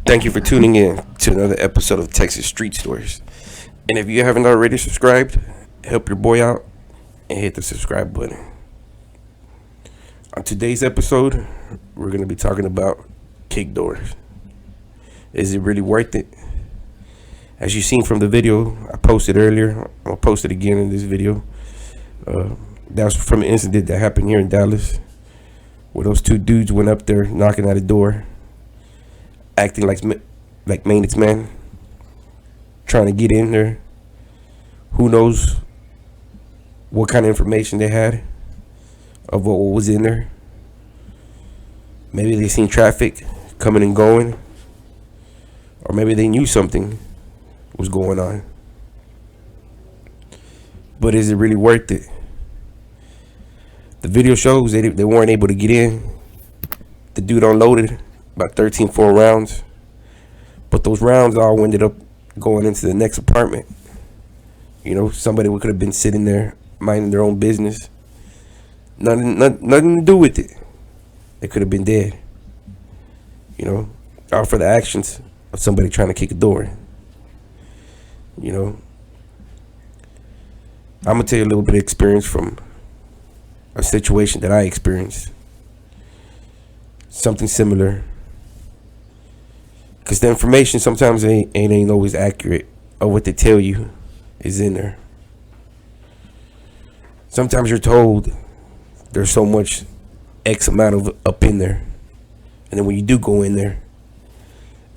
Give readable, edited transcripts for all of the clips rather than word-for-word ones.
Thank you for tuning in to another episode of Texas Street Stories. And if you haven't already subscribed, help your boy out and hit the subscribe button. On today's episode, we're going to be talking about kick doors. Is it really worth it? As you've seen from the video I posted earlier, I'll post it again in this video. That was from an incident that happened here in Dallas, where those two dudes went up there knocking at a door, acting like maintenance man, trying to get in there. Who knows what kind of information they had of what was in there. Maybe they seen traffic coming and going, or maybe they knew something was going on. But is it really worth it? The video shows they weren't able to get in. The dude unloaded about 13-4 rounds, but those rounds all ended up going into the next apartment. You know, somebody could have been sitting there minding their own business, nothing to do with it. They could have been dead. You know, all for the actions of somebody trying to kick a door. You know, I'm gonna tell you a little bit of experience from a situation that I experienced. Something similar. Because the information sometimes ain't always accurate, or what they tell you is in there. Sometimes you're told there's so much X amount of up in there, and then when you do go in there,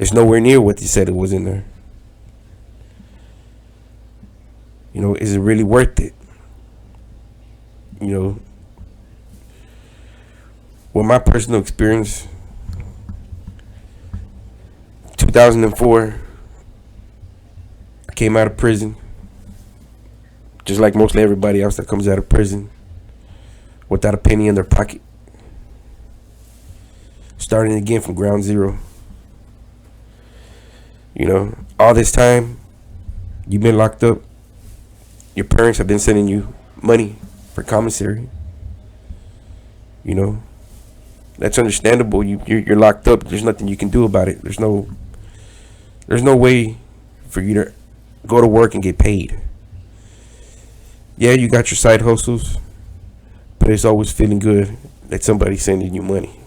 it's nowhere near what they said it was in there. You know, is it really worth it? You know, well, my personal experience, 2004, I came out of prison, just like mostly everybody else that comes out of prison, without a penny in their pocket, starting again from ground zero. You know, all this time you've been locked up, your parents have been sending you money for commissary. You know, that's understandable. You're locked up. There's nothing you can do about it. There's no way for you to go to work and get paid. Yeah, you got your side hustles, but it's always feeling good that somebody's sending you money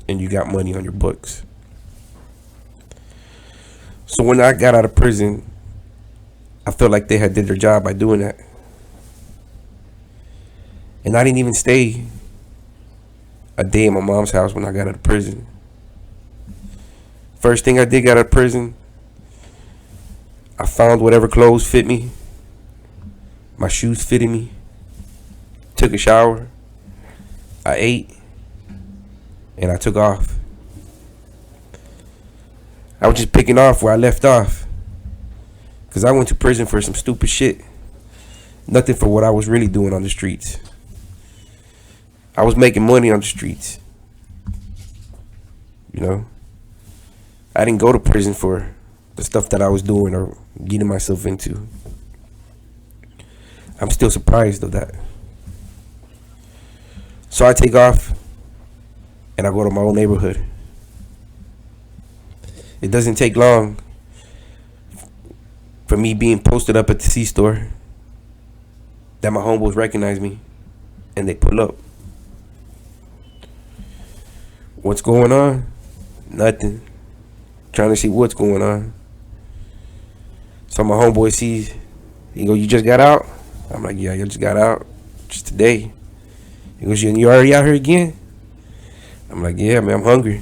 and you got money on your books. So when I got out of prison, I felt like they had did their job by doing that. And I didn't even stay a day in my mom's house when I got out of prison. First thing I did got out of prison, I found whatever clothes fit me. My shoes fitted me. Took a shower. I ate. And I took off. I was just picking off where I left off, because I went to prison for some stupid shit. Nothing for what I was really doing on the streets. I was making money on the streets. You know, I didn't go to prison for the stuff that I was doing or getting myself into. I'm still surprised of that. So I take off and I go to my own neighborhood. It doesn't take long for me being posted up at the C-store that my homeboys recognize me and they pull up. What's going on? Nothing. Trying to see what's going on. So my homeboy sees, he goes, "You just got out?" I'm like, "Yeah, I just got out. Just today." He goes, "You already out here again?" I'm like, "Yeah, man, I'm hungry."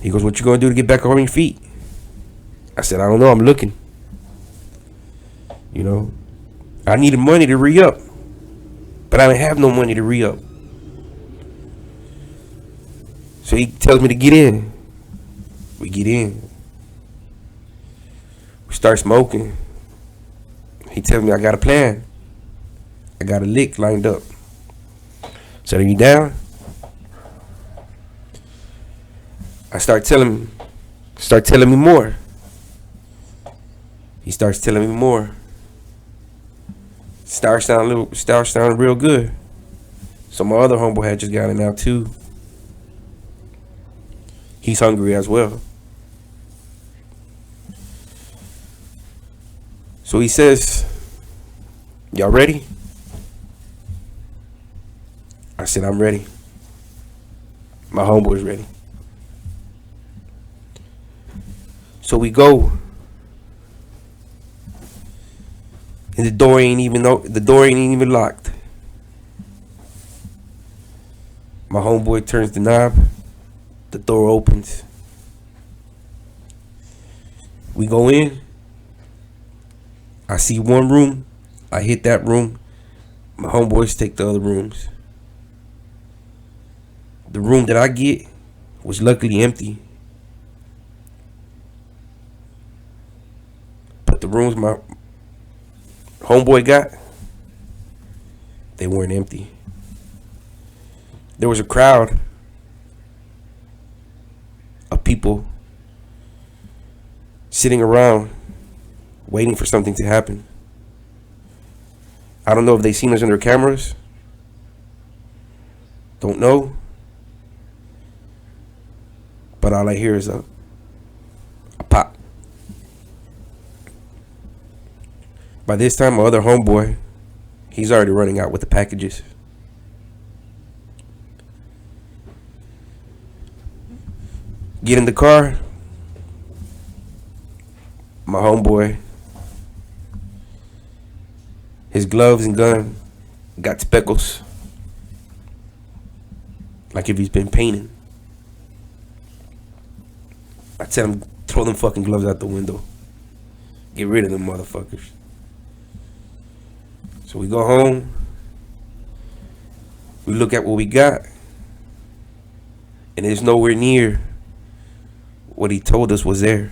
He goes, "What you gonna do to get back on your feet?" I said, "I don't know, I'm looking." You know, I needed money to re-up, but I didn't have no money to re-up. So he tells me to get in. We get in. We start smoking. He tells me I got a plan. I got a lick lined up. So, "Are you down?" I start telling me more. He starts telling me more. Starts sounding real good. So my other homeboy had just gotten out too. He's hungry as well. So he says, y'all ready? I said, I'm ready. My homeboy's ready. So we go. And the door ain't even locked. My homeboy turns the knob. The door opens. We go in. I see one room. I hit that room. My homeboys take the other rooms. The room that I get was luckily empty. But the rooms my homeboy got, they weren't empty. There was a crowd of people sitting around waiting for something to happen. I don't know if they seen us on their cameras. Don't know. But all I hear is a pop. By this time, my other homeboy, he's already running out with the packages. Get in the car. My homeboy, his gloves and gun got speckles, like if he's been painting. I tell him, throw them fucking gloves out the window. Get rid of them motherfuckers. So we go home. We look at what we got. And it's nowhere near what he told us was there.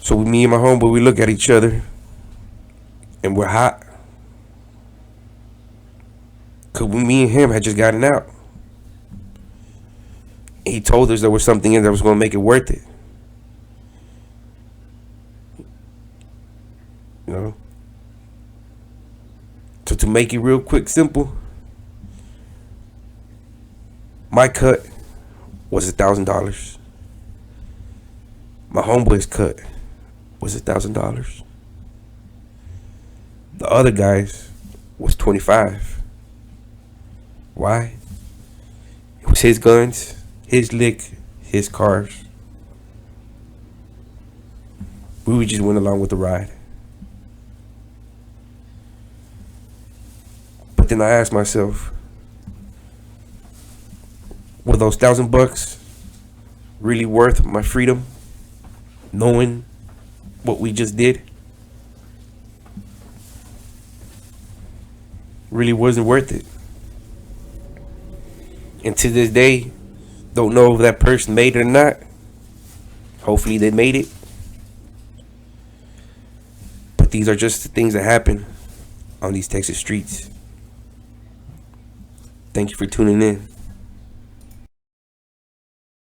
So me and my homeboy, we look at each other. And we're hot. Cause me and him had just gotten out. He told us there was something in there that was gonna make it worth it. You know? So to make it real quick, simple, my cut was $1,000. My homeboy's cut was $1,000. The other guy's was $25. Why? It was his guns, his lick, his cars. We just went along with the ride. But then I asked myself, were those $1,000 really worth my freedom? Knowing what we just did? Really wasn't worth it. And to this day, don't know if that person made it or not. Hopefully they made it. But these are just the things that happen on these Texas streets. Thank you for tuning in.